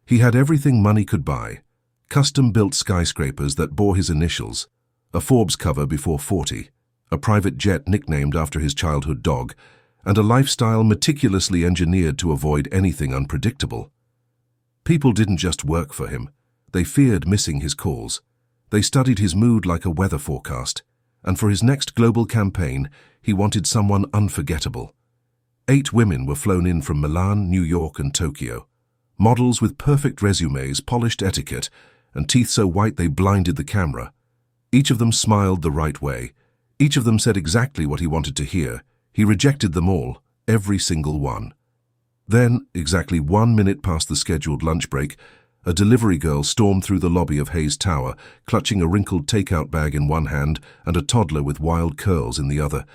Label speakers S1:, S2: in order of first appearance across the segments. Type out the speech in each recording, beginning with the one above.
S1: He had everything money could buy: custom-built skyscrapers that bore his initials, a Forbes cover before 40, a private jet nicknamed after his childhood dog, and a lifestyle meticulously engineered to avoid anything unpredictable. People didn't just work for him. They feared missing his calls. They studied his mood like a weather forecast, and for his next global campaign, he wanted someone unforgettable. 8 women were flown in from Milan, New York, and Tokyo. Models with perfect resumes, polished etiquette, and teeth so white they blinded the camera. Each of them smiled the right way. Each of them said exactly what he wanted to hear. He rejected them all, every single one. Then, exactly 1 minute past the scheduled lunch break, a delivery girl stormed through the lobby of Hayes Tower, clutching a wrinkled takeout bag in one hand and a toddler with wild curls in the other.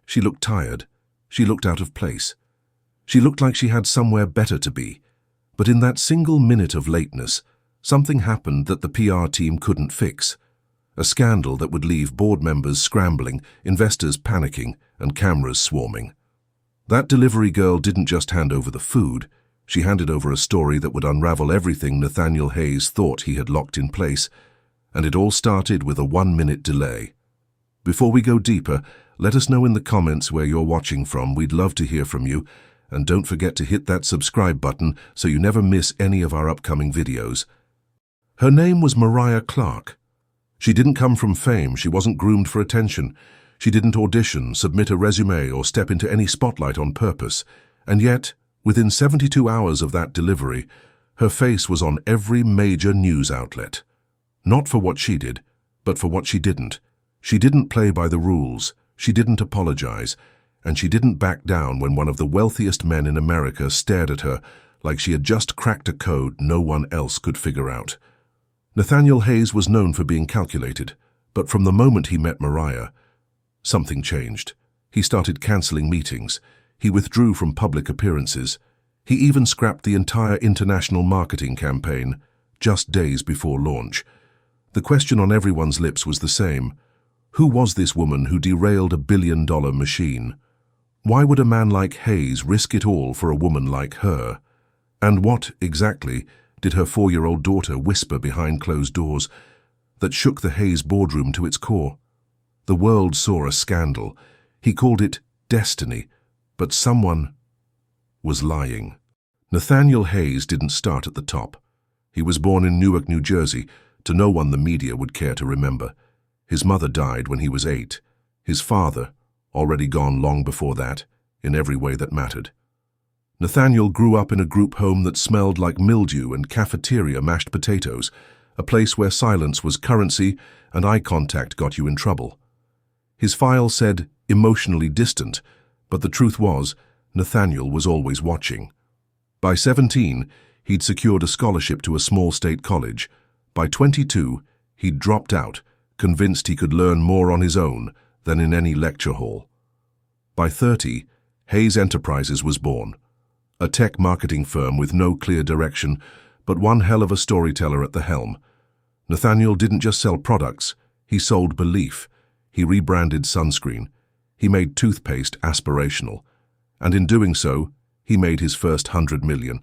S1: She looked tired. She looked out of place. She looked like she had somewhere better to be. But in that single minute of lateness, something happened that the PR team couldn't fix. A scandal that would leave board members scrambling, investors panicking, and cameras swarming. That delivery girl didn't just hand over the food. She handed over a story that would unravel everything Nathaniel Hayes thought he had locked in place, and it all started with a 1-minute delay. Before we go deeper, let us know in the comments where you're watching from. We'd love to hear from you, and don't forget to hit that subscribe button so you never miss any of our upcoming videos. Her name was Mariah Clarke. She didn't come from fame. She wasn't groomed for attention. She didn't audition, submit a resume, or step into any spotlight on purpose. And yet, within 72 hours of that delivery, her face was on every major news outlet. Not for what she did, but for what she didn't. She didn't play by the rules. She didn't apologize. And she didn't back down when one of the wealthiest men in America stared at her like she had just cracked a code no one else could figure out. Nathaniel Hayes was known for being calculated, but from the moment he met Mariah, something changed. He started canceling meetings. He withdrew from public appearances. He even scrapped the entire international marketing campaign, just days before launch. The question on everyone's lips was the same. Who was this woman who derailed a billion-dollar machine? Why would a man like Hayes risk it all for a woman like her? And what, exactly, did her 4-year-old daughter whisper behind closed doors that shook the Hayes boardroom to its core? The world saw a scandal. He called it destiny, but someone was lying. Nathaniel Hayes didn't start at the top. He was born in Newark, New Jersey, to no one the media would care to remember. His mother died when he was 8. His father, already gone long before that, in every way that mattered. Nathaniel grew up in a group home that smelled like mildew and cafeteria mashed potatoes, a place where silence was currency and eye contact got you in trouble. His file said emotionally distant, but the truth was, Nathaniel was always watching. By 17, he'd secured a scholarship to a small state college. By 22, he'd dropped out, convinced he could learn more on his own than in any lecture hall. By 30, Hayes Enterprises was born. A tech marketing firm with no clear direction, but one hell of a storyteller at the helm. Nathaniel didn't just sell products, he sold belief. He rebranded sunscreen. He made toothpaste aspirational. And in doing so, he made his first 100 million.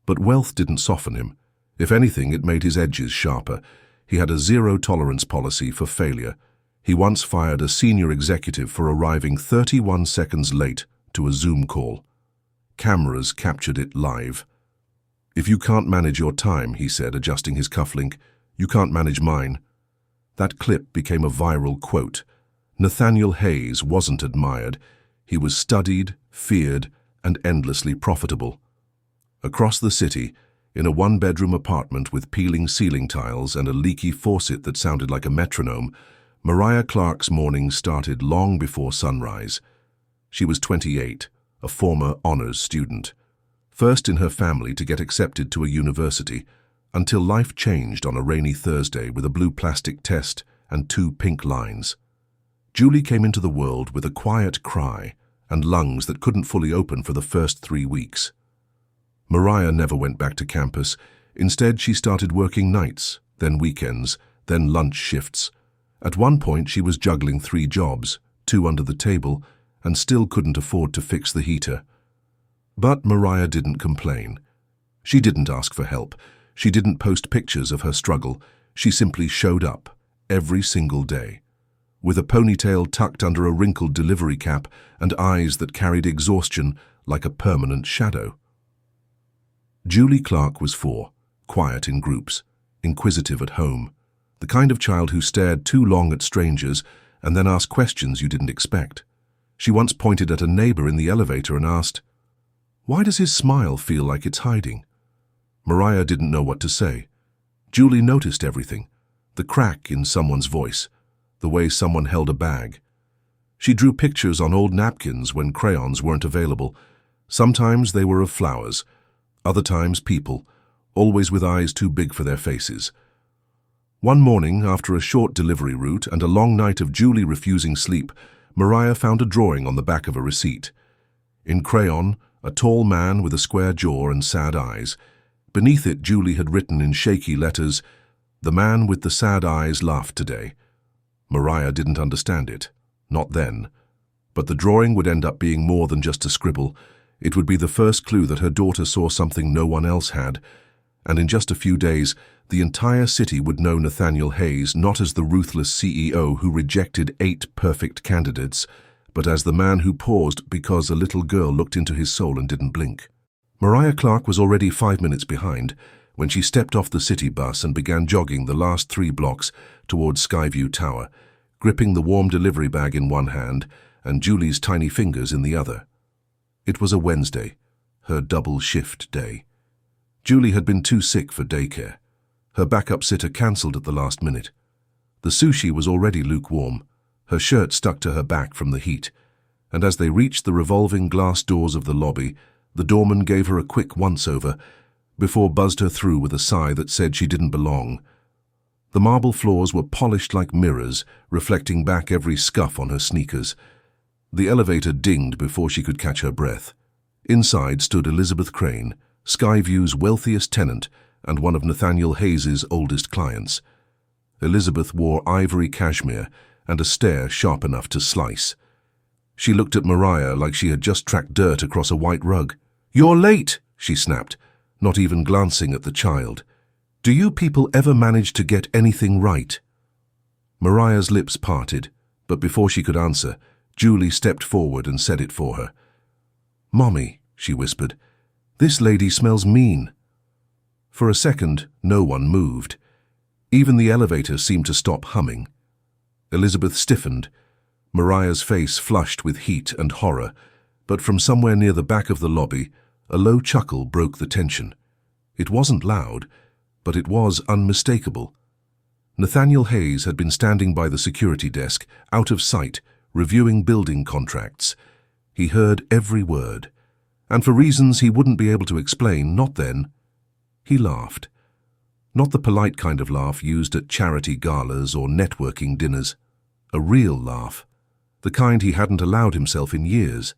S1: But wealth didn't soften him. If anything, it made his edges sharper. He had a zero-tolerance policy for failure. He once fired a senior executive for arriving 31 seconds late to a Zoom call. Cameras captured it live. "If you can't manage your time," he said, adjusting his cufflink, "you can't manage mine." That clip became a viral quote. Nathaniel Hayes wasn't admired. He was studied, feared, and endlessly profitable. Across the city, in a one-bedroom apartment with peeling ceiling tiles and a leaky faucet that sounded like a metronome, Mariah Clarke's mornings started long before sunrise. She was 28, a former honors student, first in her family to get accepted to a university, until life changed on a rainy Thursday with a blue plastic test and 2 pink lines. Julie came into the world with a quiet cry and lungs that couldn't fully open for the first 3 weeks. Mariah never went back to campus. Instead, she started working nights, then weekends, then lunch shifts. At one point, she was juggling 3 jobs, 2 under the table, and still couldn't afford to fix the heater. But Mariah didn't complain. She didn't ask for help. She didn't post pictures of her struggle. She simply showed up, every single day, with a ponytail tucked under a wrinkled delivery cap and eyes that carried exhaustion like a permanent shadow. Julie Clarke was 4, quiet in groups, inquisitive at home, the kind of child who stared too long at strangers and then asked questions you didn't expect. She once pointed at a neighbor in the elevator and asked, "Why does his smile feel like it's hiding?" Mariah didn't know what to say. Julie noticed everything, the crack in someone's voice, the way someone held a bag. She drew pictures on old napkins when crayons weren't available. Sometimes they were of flowers, other times people, always with eyes too big for their faces. One morning, after a short delivery route and a long night of Julie refusing sleep, Mariah found a drawing on the back of a receipt. In crayon, a tall man with a square jaw and sad eyes. Beneath it, Julie had written in shaky letters, "The man with the sad eyes laughed today." Mariah didn't understand it. Not then. But the drawing would end up being more than just a scribble. It would be the first clue that her daughter saw something no one else had. And in just a few days, the entire city would know Nathaniel Hayes not as the ruthless CEO who rejected 8 perfect candidates, but as the man who paused because a little girl looked into his soul and didn't blink. Mariah Clarke was already 5 minutes behind when she stepped off the city bus and began jogging the last 3 blocks towards Skyview Tower, gripping the warm delivery bag in one hand and Julie's tiny fingers in the other. It was a Wednesday, her double shift day. Julie had been too sick for daycare. Her backup sitter cancelled at the last minute. The sushi was already lukewarm. Her shirt stuck to her back from the heat, and as they reached the revolving glass doors of the lobby, the doorman gave her a quick once-over before buzzed her through with a sigh that said she didn't belong. The marble floors were polished like mirrors, reflecting back every scuff on her sneakers. The elevator dinged before she could catch her breath. Inside stood Elizabeth Crane, Skyview's wealthiest tenant and one of Nathaniel Hayes' oldest clients. Elizabeth wore ivory cashmere and a stare sharp enough to slice. She looked at Mariah like she had just tracked dirt across a white rug. "You're late," she snapped, not even glancing at the child. "Do you people ever manage to get anything right?" Mariah's lips parted, but before she could answer, Julie stepped forward and said it for her. "Mommy," she whispered, "this lady smells mean." For a second, no one moved. Even the elevator seemed to stop humming. Elizabeth stiffened, Mariah's face flushed with heat and horror, but from somewhere near the back of the lobby, a low chuckle broke the tension. It wasn't loud, but it was unmistakable. Nathaniel Hayes had been standing by the security desk, out of sight, reviewing building contracts. He heard every word, and for reasons he wouldn't be able to explain, not then, he laughed. Not the polite kind of laugh used at charity galas or networking dinners. A real laugh. The kind he hadn't allowed himself in years.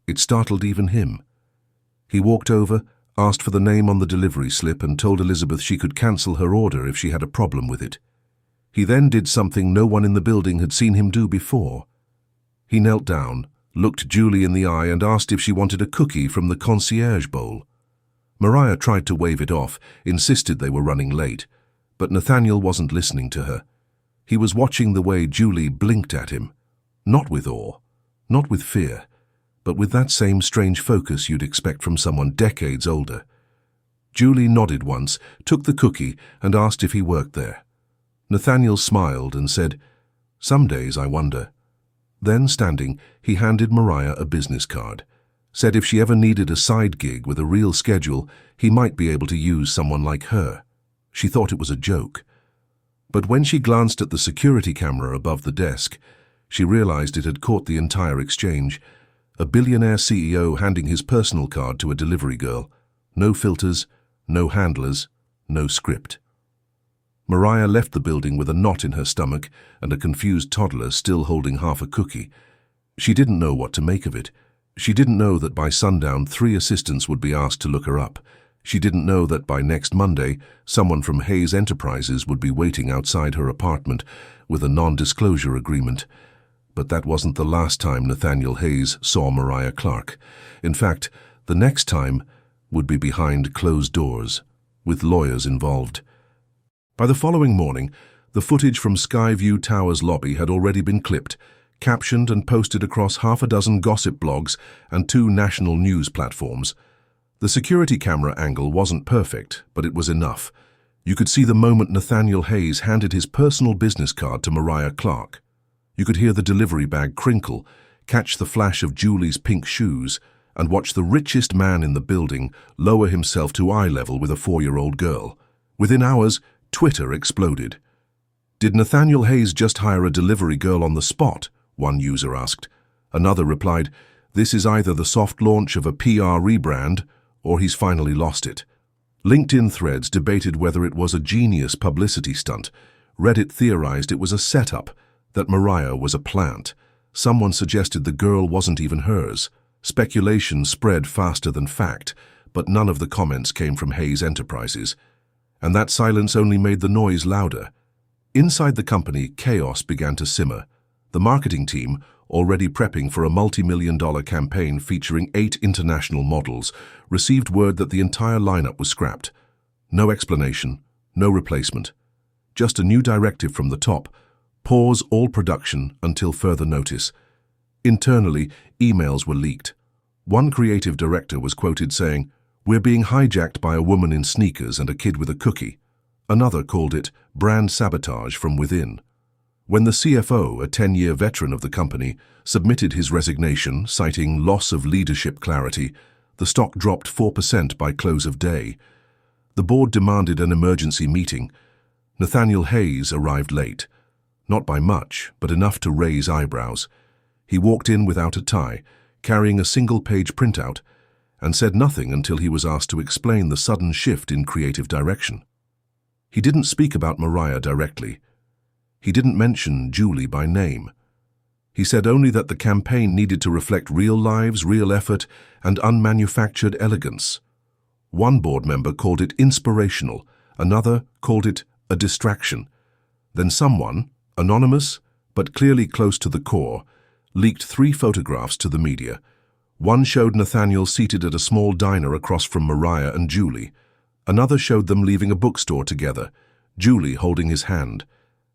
S1: It startled even him. He walked over, asked for the name on the delivery slip and told Elizabeth she could cancel her order if she had a problem with it. He then did something no one in the building had seen him do before. He knelt down, looked Julie in the eye and asked if she wanted a cookie from the concierge bowl. Mariah tried to wave it off, insisted they were running late, but Nathaniel wasn't listening to her. He was watching the way Julie blinked at him, not with awe, not with fear, but with that same strange focus you'd expect from someone decades older. Julie nodded once, took the cookie and asked if he worked there. Nathaniel smiled and said, "Some days I wonder." Then, standing, he handed Mariah a business card. Said if she ever needed a side gig with a real schedule, he might be able to use someone like her. She thought it was a joke. But when she glanced at the security camera above the desk, she realized it had caught the entire exchange. A billionaire CEO handing his personal card to a delivery girl. No filters, no handlers, no script. Mariah left the building with a knot in her stomach and a confused toddler still holding half a cookie. She didn't know what to make of it. She didn't know that by sundown 3 assistants would be asked to look her up. She didn't know that by next Monday, someone from Hayes Enterprises would be waiting outside her apartment with a non-disclosure agreement. But that wasn't the last time Nathaniel Hayes saw Mariah Clarke. In fact, the next time would be behind closed doors, with lawyers involved. By the following morning, the footage from Skyview Tower's lobby had already been clipped, captioned and posted across half a dozen gossip blogs and 2 national news platforms. The security camera angle wasn't perfect, but it was enough. You could see the moment Nathaniel Hayes handed his personal business card to Mariah Clarke. You could hear the delivery bag crinkle, catch the flash of Julie's pink shoes, and watch the richest man in the building lower himself to eye level with a 4-year-old girl. Within hours, Twitter exploded. "Did Nathaniel Hayes just hire a delivery girl on the spot?" one user asked. Another replied, "This is either the soft launch of a PR rebrand, or he's finally lost it." LinkedIn threads debated whether it was a genius publicity stunt. Reddit theorized it was a setup, that Mariah was a plant. Someone suggested the girl wasn't even hers. Speculation spread faster than fact, but none of the comments came from Hayes Enterprises. And that silence only made the noise louder. Inside the company, chaos began to simmer. The marketing team, already prepping for a multi-million-dollar campaign featuring 8 international models, received word that the entire lineup was scrapped. No explanation, no replacement. Just a new directive from the top: pause all production until further notice. Internally, emails were leaked. One creative director was quoted saying, "We're being hijacked by a woman in sneakers and a kid with a cookie." Another called it brand sabotage from within. When the CFO, a 10-year veteran of the company, submitted his resignation, citing loss of leadership clarity, the stock dropped 4% by close of day. The board demanded an emergency meeting. Nathaniel Hayes arrived late. Not by much, but enough to raise eyebrows. He walked in without a tie, carrying a single-page printout, and said nothing until he was asked to explain the sudden shift in creative direction. He didn't speak about Mariah directly. He didn't mention Julie by name. He said only that the campaign needed to reflect real lives, real effort, and unmanufactured elegance. One board member called it inspirational, another called it a distraction. Then someone, anonymous but clearly close to the core, leaked 3 photographs to the media. One showed Nathaniel seated at a small diner across from Mariah and Julie. Another showed them leaving a bookstore together, Julie holding his hand.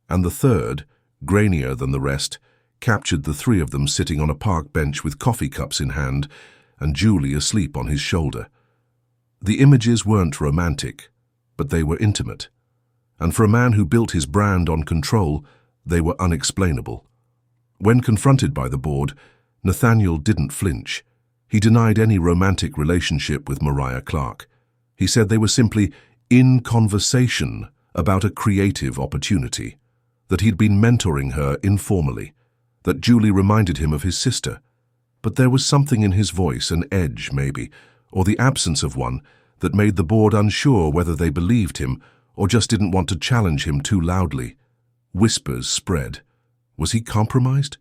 S1: And the third, grainier than the rest, captured the 3 of them sitting on a park bench with coffee cups in hand and Julie asleep on his shoulder. The images weren't romantic, but they were intimate. And for a man who built his brand on control, they were unexplainable. When confronted by the board, Nathaniel didn't flinch. He denied any romantic relationship with Mariah Clarke. He said they were simply in conversation about a creative opportunity, that he'd been mentoring her informally, that Julie reminded him of his sister. But there was something in his voice, an edge maybe, or the absence of one, that made the board unsure whether they believed him or just didn't want to challenge him too loudly. Whispers spread. Was he compromised?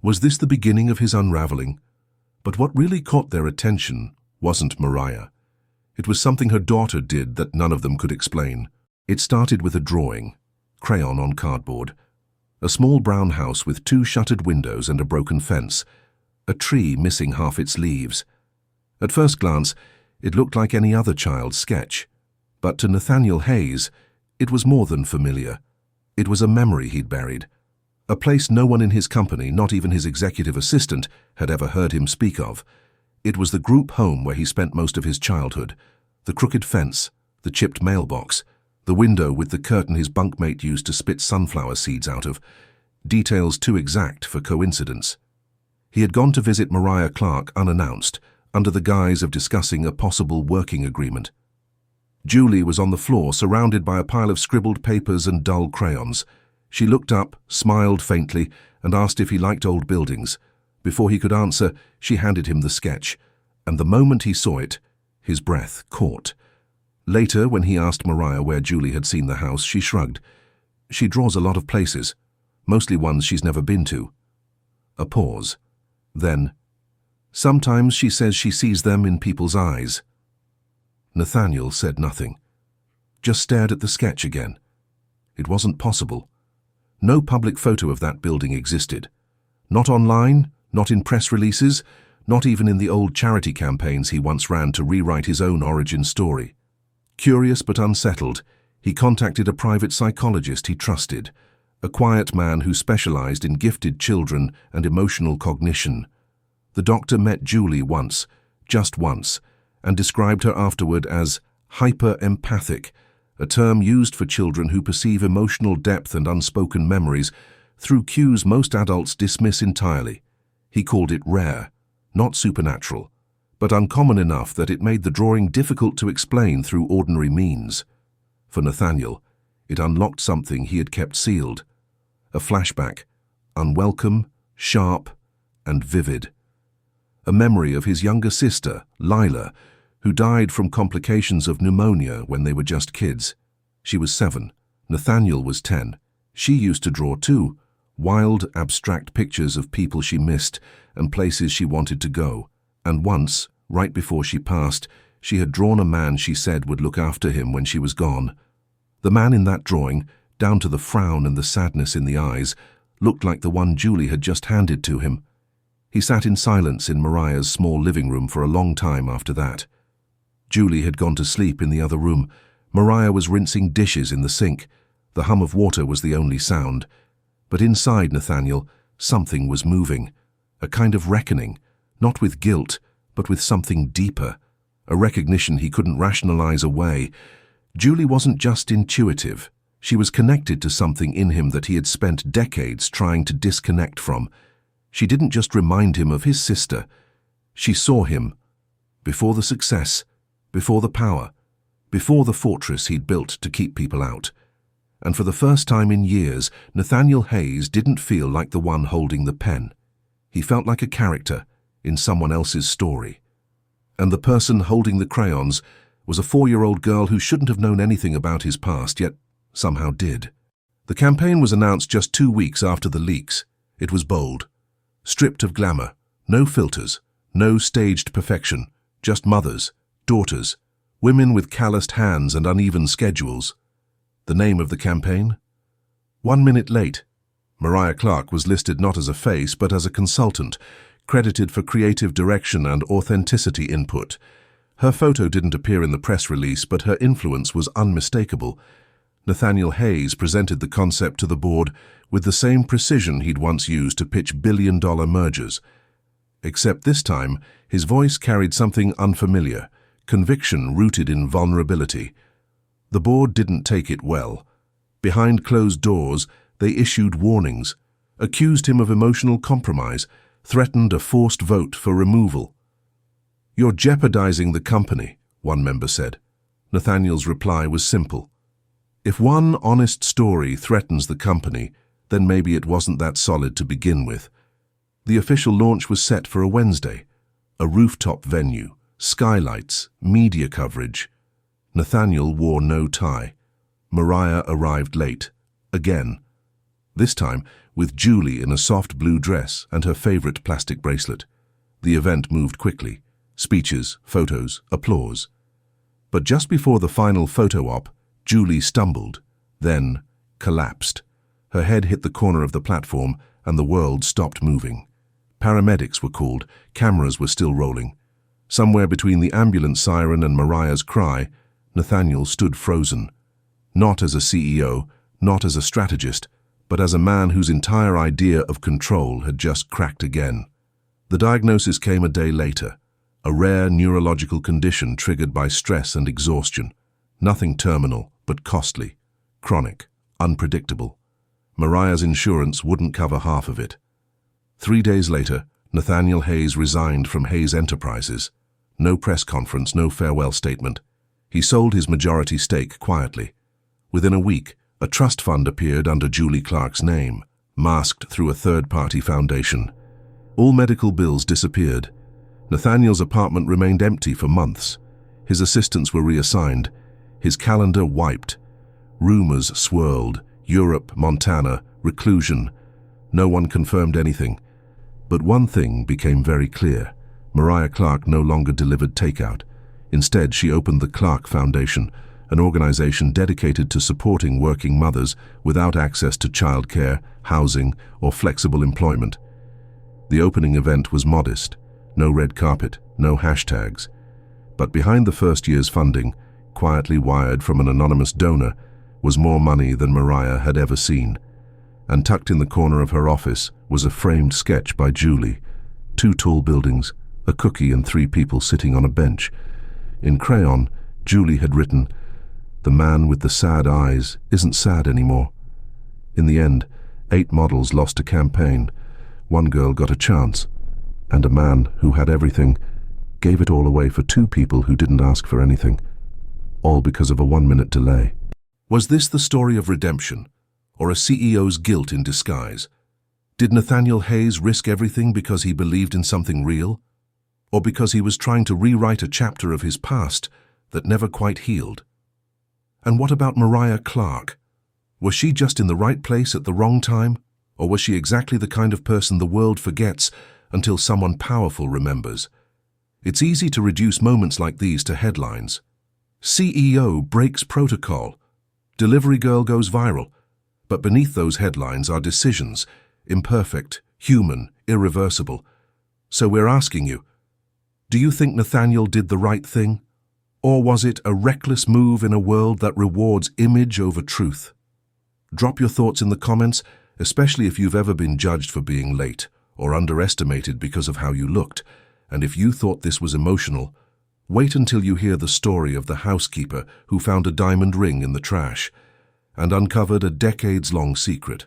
S1: Was this the beginning of his unraveling? But what really caught their attention wasn't Mariah. It was something her daughter did that none of them could explain. It started with a drawing, crayon on cardboard. A small brown house with 2 shuttered windows and a broken fence. A tree missing half its leaves. At first glance, it looked like any other child's sketch. But to Nathaniel Hayes, it was more than familiar. It was a memory he'd buried. A place no one in his company, not even his executive assistant, had ever heard him speak of. It was the group home where he spent most of his childhood. The crooked fence, the chipped mailbox, the window with the curtain his bunkmate used to spit sunflower seeds out of. Details too exact for coincidence. He had gone to visit Mariah Clarke unannounced, under the guise of discussing a possible working agreement. Julie was on the floor, surrounded by a pile of scribbled papers and dull crayons. She looked up, smiled faintly, and asked if he liked old buildings. Before he could answer, she handed him the sketch, and the moment he saw it, his breath caught. Later, when he asked Mariah where Julie had seen the house, she shrugged. She draws a lot of places, mostly ones she's never been to. A pause. Then, sometimes she says she sees them in people's eyes. Nathaniel said nothing, just stared at the sketch again. It wasn't possible. No public photo of that building existed. Not online, not in press releases, not even in the old charity campaigns he once ran to rewrite his own origin story. Curious but unsettled, he contacted a private psychologist he trusted, a quiet man who specialized in gifted children and emotional cognition. The doctor met Julie once, just once, and described her afterward as hyper-empathic, a term used for children who perceive emotional depth and unspoken memories through cues most adults dismiss entirely. He called it rare, not supernatural, but uncommon enough that it made the drawing difficult to explain through ordinary means. For Nathaniel, it unlocked something he had kept sealed. A flashback, unwelcome, sharp, and vivid. A memory of his younger sister, Lila, who died from complications of pneumonia when they were just kids. She was 7. Nathaniel was 10. She used to draw too, wild, abstract pictures of people she missed and places she wanted to go. And once, right before she passed, she had drawn a man she said would look after him when she was gone. The man in that drawing, down to the frown and the sadness in the eyes, looked like the one Julie had just handed to him. He sat in silence in Mariah's small living room for a long time after that. Julie had gone to sleep in the other room. Mariah was rinsing dishes in the sink. The hum of water was the only sound. But inside Nathaniel, something was moving. A kind of reckoning, not with guilt, but with something deeper. A recognition he couldn't rationalize away. Julie wasn't just intuitive. She was connected to something in him that he had spent decades trying to disconnect from. She didn't just remind him of his sister. She saw him. Before the success, before the power, before the fortress he'd built to keep people out. And for the first time in years, Nathaniel Hayes didn't feel like the one holding the pen. He felt like a character in someone else's story. And the person holding the crayons was a 4-year-old girl who shouldn't have known anything about his past, yet somehow did. The campaign was announced just 2 weeks after the leaks. It was bold. Stripped of glamour, no filters, no staged perfection, just mothers, daughters, women with calloused hands and uneven schedules. The name of the campaign? 1 minute late. Mariah Clarke was listed not as a face but as a consultant, credited for creative direction and authenticity input. Her photo didn't appear in the press release, but her influence was unmistakable. Nathaniel Hayes presented the concept to the board with the same precision he'd once used to pitch billion-dollar mergers. Except this time, his voice carried something unfamiliar, conviction rooted in vulnerability. The board didn't take it well. Behind closed doors, they issued warnings, accused him of emotional compromise, threatened a forced vote for removal. "You're jeopardizing the company," one member said. Nathaniel's reply was simple. If one honest story threatens the company, then maybe it wasn't that solid to begin with. The official launch was set for a Wednesday. A rooftop venue, skylights, media coverage. Nathaniel wore no tie. Mariah arrived late, again. This time with Julie in a soft blue dress and her favorite plastic bracelet. The event moved quickly. Speeches, photos, applause. But just before the final photo op, Julie stumbled, then collapsed. Her head hit the corner of the platform and the world stopped moving. Paramedics were called, cameras were still rolling. Somewhere between the ambulance siren and Mariah's cry, Nathaniel stood frozen. Not as a CEO, not as a strategist, but as a man whose entire idea of control had just cracked again. The diagnosis came a day later, a rare neurological condition triggered by stress and exhaustion. Nothing terminal, but costly, chronic, unpredictable. Mariah's insurance wouldn't cover half of it. 3 days later, Nathaniel Hayes resigned from Hayes Enterprises. No press conference, no farewell statement. He sold his majority stake quietly. Within a week, a trust fund appeared under Julie Clarke's name, masked through a third-party foundation. All medical bills disappeared. Nathaniel's apartment remained empty for months. His assistants were reassigned. His calendar wiped. Rumors swirled. Europe, Montana, reclusion. No one confirmed anything. But one thing became very clear. Mariah Clarke no longer delivered takeout. Instead, she opened the Clarke Foundation, an organization dedicated to supporting working mothers without access to childcare, housing, or flexible employment. The opening event was modest. No red carpet, no hashtags. But behind the first year's funding, quietly wired from an anonymous donor, was more money than Mariah had ever seen. And tucked in the corner of her office was a framed sketch by Julie. 2 tall buildings, a cookie and 3 people sitting on a bench. In crayon, Julie had written, "The man with the sad eyes isn't sad anymore." In the end, 8 models lost a campaign. 1 girl got a chance. And a man who had everything gave it all away for 2 people who didn't ask for anything. All because of a 1-minute delay. Was this the story of redemption, or a CEO's guilt in disguise? Did Nathaniel Hayes risk everything because he believed in something real? Or because he was trying to rewrite a chapter of his past that never quite healed? And what about Mariah Clarke? Was she just in the right place at the wrong time? Or was she exactly the kind of person the world forgets until someone powerful remembers? It's easy to reduce moments like these to headlines. CEO breaks protocol. Delivery girl goes viral. But beneath those headlines are decisions, imperfect, human, irreversible. So we're asking you, do you think Nathaniel did the right thing? Or was it a reckless move in a world that rewards image over truth? Drop your thoughts in the comments, especially if you've ever been judged for being late or underestimated because of how you looked. And if you thought this was emotional, wait until you hear the story of the housekeeper who found a diamond ring in the trash and uncovered a decades-long secret.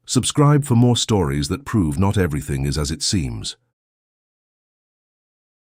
S1: Subscribe for more stories that prove not everything is as it seems.